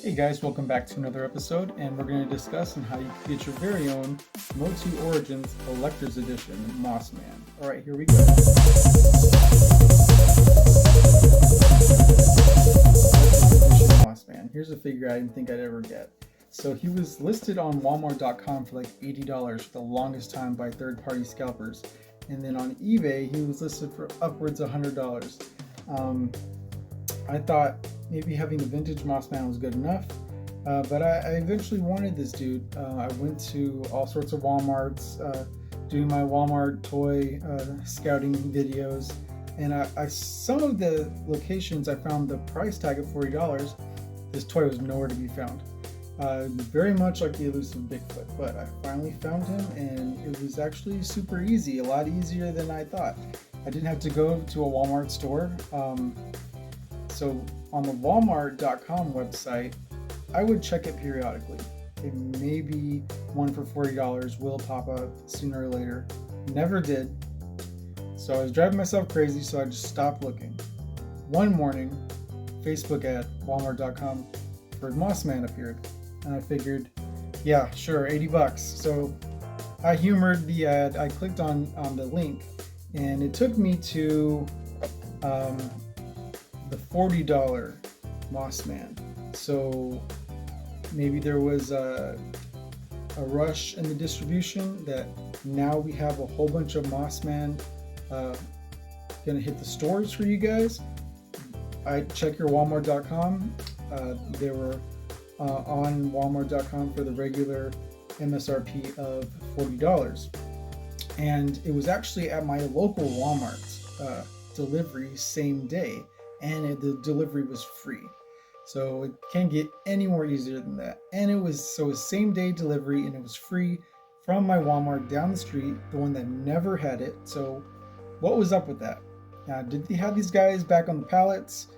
Hey guys, welcome back to another episode, and we're going to discuss on how you can get your very own MOTU Origins Collector's Edition Mossman. Alright, here we go. Mossman. Here's a figure I didn't think I'd ever get. So he was listed on Walmart.com for like $80 for the longest time by third-party scalpers. And then on eBay, he was listed for upwards of $100. I thought maybe having the vintage Mossman was good enough, but I eventually wanted this dude. I went to all sorts of Walmarts, doing my Walmart toy scouting videos, and some of the locations I found the price tag at $40. This toy was nowhere to be found. Very much like the elusive Bigfoot, but I finally found him, and it was actually super easy, a lot easier than I thought. I didn't have to go to a Walmart store. So on the Walmart.com website, I would check it periodically. It may be one for $40 will pop up sooner or later. Never did. So I was driving myself crazy, so I just stopped looking. One morning, Facebook ad, Walmart.com, for Mossman appeared. And I figured, yeah, sure, $80. So I humored the ad. I clicked on the link, and it took me to the $40 Mossman. So maybe there was a rush in the distribution that now we have a whole bunch of Mossman gonna hit the stores for you guys. I check your Walmart.com. They were on Walmart.com for the regular MSRP of $40, and it was actually at my local Walmart delivery same day. And the delivery was free, so it can't get any more easier than that. And it was same day delivery, and it was free from my Walmart down the street, the one that never had it. So what was up with that? Now, did they have these guys back on the pallets?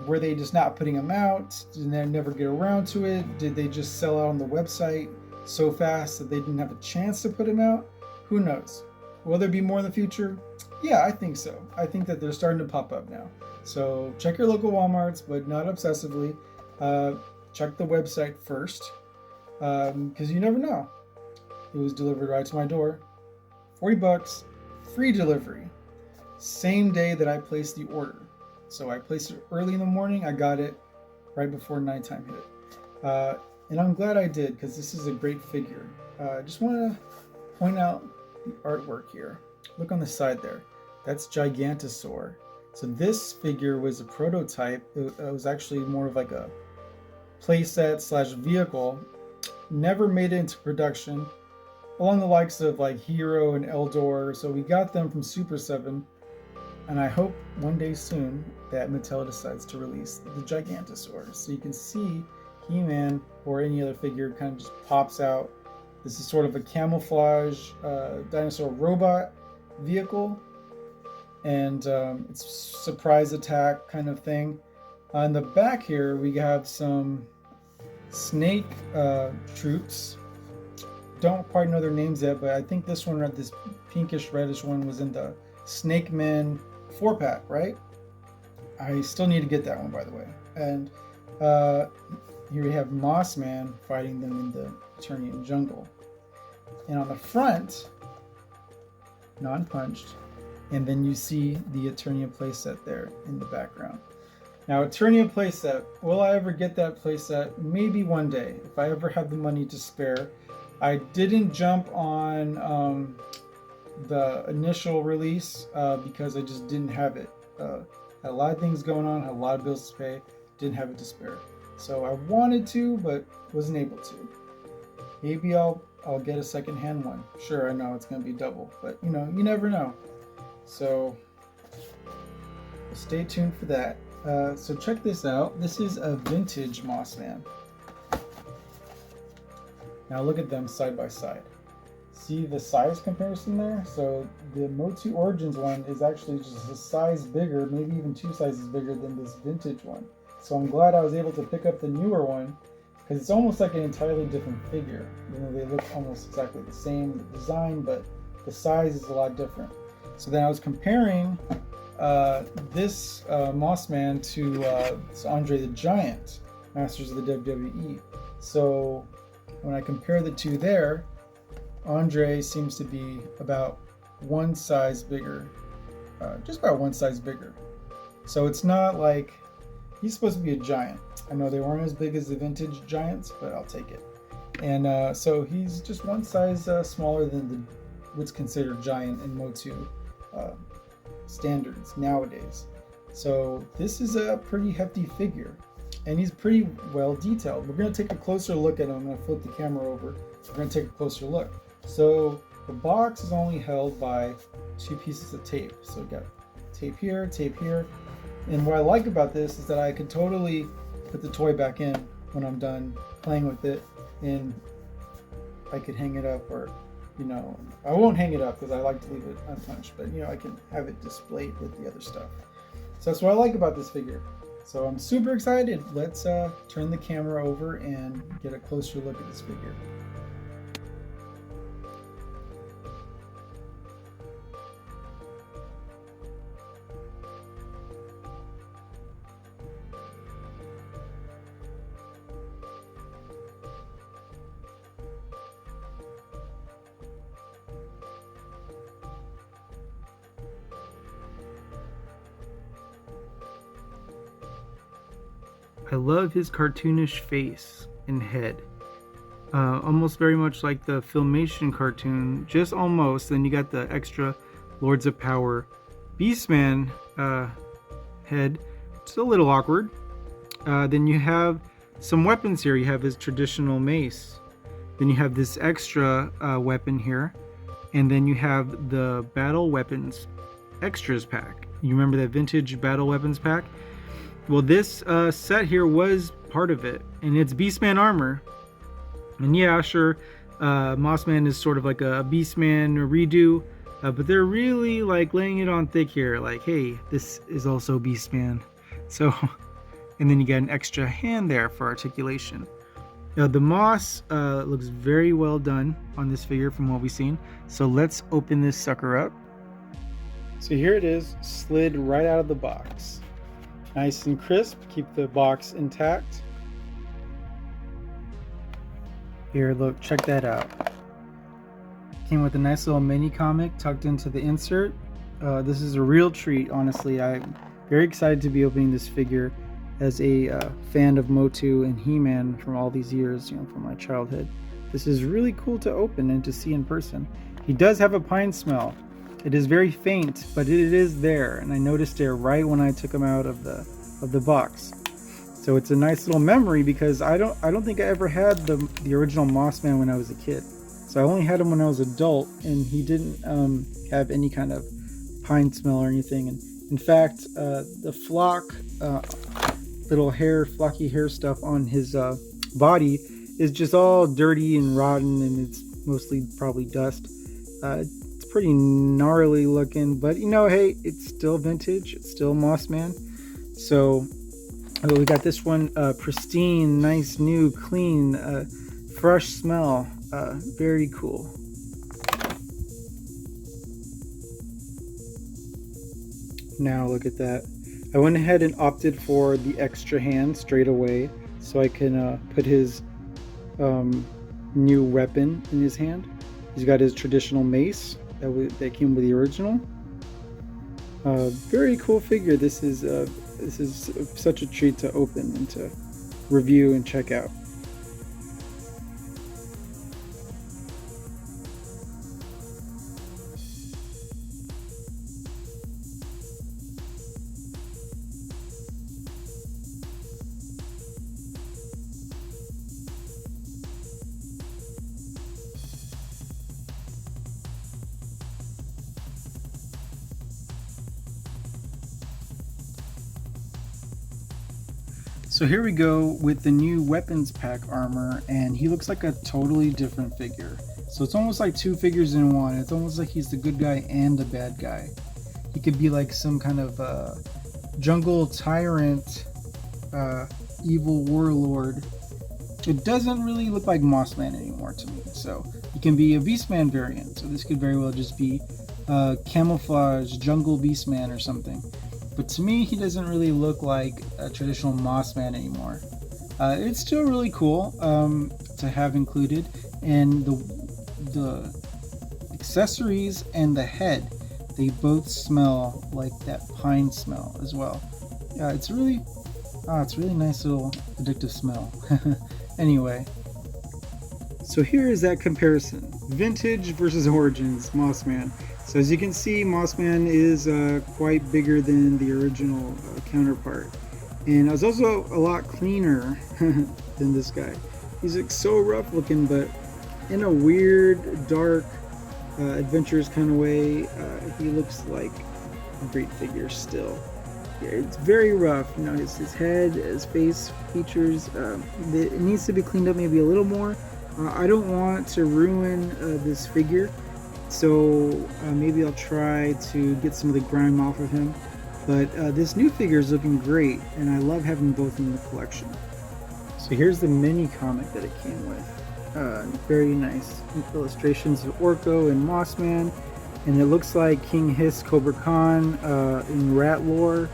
Were they just not putting them out? Did they never get around to it? Did they just sell out on the website so fast that they didn't have a chance to put them out? Who knows? Will there be more in the future? Yeah, I think so. I think that they're starting to pop up now. So check your local Walmarts, but not obsessively. Check the website first, because you never know. It was delivered right to my door. $40, free delivery. Same day that I placed the order. So I placed it early in the morning. I got it right before nighttime hit. And I'm glad I did, because this is a great figure. I just want to point out the artwork here. Look on the side there. That's Gigantosaur. So this figure was a prototype. It was actually more of like a playset / vehicle. Never made it into production, along the likes of like Hero and Eldor. So we got them from Super 7, and I hope one day soon that Mattel decides to release the Gigantosaur, so you can see He-Man or any other figure kind of just pops out. This is sort of a camouflage dinosaur robot vehicle, and it's surprise attack kind of thing. On the back here we have some snake troops. Don't quite know their names yet, but I think this one, this pinkish reddish one, was in the Snake Man 4-pack, right? I still need to get that one, by the way. And here we have Mossman fighting them in the Eternian jungle. And on the front, non-punched, and then you see the Eternia playset there in the background. Now, Eternia playset, will I ever get that playset? Maybe one day, if I ever have the money to spare. I didn't jump on the initial release because I just didn't have it. Had a lot of things going on, had a lot of bills to pay, didn't have it to spare. So I wanted to, but wasn't able to. Maybe I'll get a second-hand one. Sure, I know it's going to be double, but you never know. So stay tuned for that. So check this out. This is a vintage Mossman. Now look at them side by side. See the size comparison there? So the MOTU Origins one is actually just a size bigger, maybe even 2 sizes bigger than this vintage one. So I'm glad I was able to pick up the newer one, because it's almost like an entirely different figure. They look almost exactly the same design, but the size is a lot different. So then I was comparing this Mossman to Andre the Giant. Masters of the WWE. So when I compare the two there, Andre seems to be about one size bigger, just about one size bigger. So it's not like he's supposed to be a giant. I know they weren't as big as the vintage giants, but I'll take it. And so he's just one size smaller than what's considered giant in MOTU standards nowadays. So this is a pretty hefty figure, and he's pretty well detailed. We're going to take a closer look at him. I'm going to flip the camera over. We're going to take a closer look. So the box is only held by 2 pieces of tape. So we've got tape here, and what I like about this is that I could totally put the toy back in when I'm done playing with it, and I could hang it up, or I won't hang it up because I like to leave it unpunched, but I can have it displayed with the other stuff. So that's what I like about this figure. So I'm super excited. Let's turn the camera over and get a closer look at this figure. I love his cartoonish face and head. Almost very much like the Filmation cartoon, just almost. Then you got the extra Lords of Power Beastman head. It's a little awkward. Then you have some weapons here. You have his traditional mace. Then you have this extra weapon here. And then you have the Battle Weapons Extras pack. You remember that vintage Battle Weapons pack? Well, this set here was part of it, and it's Beastman armor. And yeah, sure, Mossman is sort of like a Beastman redo, but they're really like laying it on thick here, like, hey, this is also Beastman. So, and then you got an extra hand there for articulation. The moss looks very well done on this figure from what we've seen. So let's open this sucker up. So here it is, slid right out of the box. Nice and crisp, keep the box intact. Here, look, check that out. Came with a nice little mini comic tucked into the insert. This is a real treat, honestly. I'm very excited to be opening this figure as a fan of MOTU and He-Man from all these years, from my childhood. This is really cool to open and to see in person. He does have a pine smell. It is very faint, but it is there, and I noticed it right when I took him out of the box. So it's a nice little memory, because I don't think I ever had the original Mossman when I was a kid. So I only had him when I was an adult, and he didn't have any kind of pine smell or anything. And in fact, the little flocky hair stuff on his body is just all dirty and rotten, and it's mostly probably dust. Pretty gnarly looking, but hey, it's still vintage, it's still Mossman. So we got this one, pristine, nice, new, clean, fresh smell. Very cool. Now look at that. I went ahead and opted for the extra hand straight away, so I can put his new weapon in his hand. He's got his traditional mace that came with the original. Very cool figure. This is such a treat to open and to review and check out. So here we go with the new weapons pack armor, and he looks like a totally different figure. So it's almost like 2 figures in one. It's almost like he's the good guy and the bad guy. He could be like some kind of jungle tyrant, evil warlord. It doesn't really look like Mossman anymore to me. So he can be a Beastman variant. So this could very well just be camouflage jungle Beastman or something. But to me, he doesn't really look like a traditional Mossman anymore. It's still really cool to have included, and the accessories and the head, they both smell like that pine smell as well. Yeah, it's really nice little addictive smell. Anyway, so here is that comparison: vintage versus origins Mossman. So as you can see, Mossman is quite bigger than the original counterpart, and it's also a lot cleaner than this guy. He's like so rough looking, but in a weird, dark, adventurous kind of way. He looks like a great figure still. Yeah, it's very rough. You know, his head, his face features. It needs to be cleaned up maybe a little more. I don't want to ruin this figure, so maybe I'll try to get some of the grime off of him. But this new figure is looking great, and I love having both in the collection. So here's the mini comic that it came with. Very nice illustrations of Orko and Mossman, and it looks like King Hiss Cobra Khan in rat lore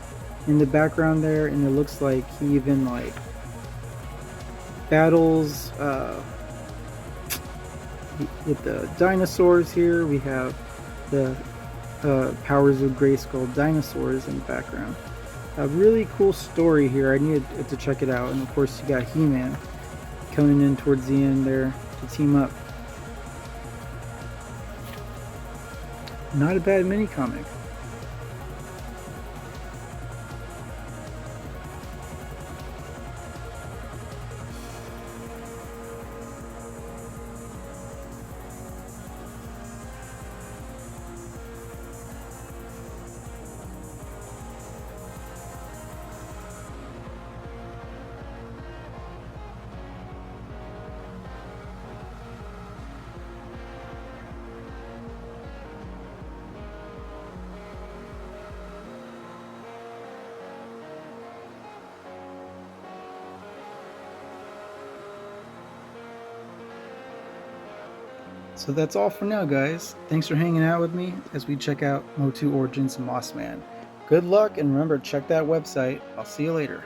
in the background there, and it looks like he even like battles with the dinosaurs here. We have the Powers of Grayskull dinosaurs in the background. A really cool story here. I needed to check it out, and of course you got He-Man coming in towards the end there to team up. Not a bad mini comic. So that's all for now, guys. Thanks for hanging out with me as we check out MOTU Origins and Mossman. Good luck, and remember, check that website. I'll see you later.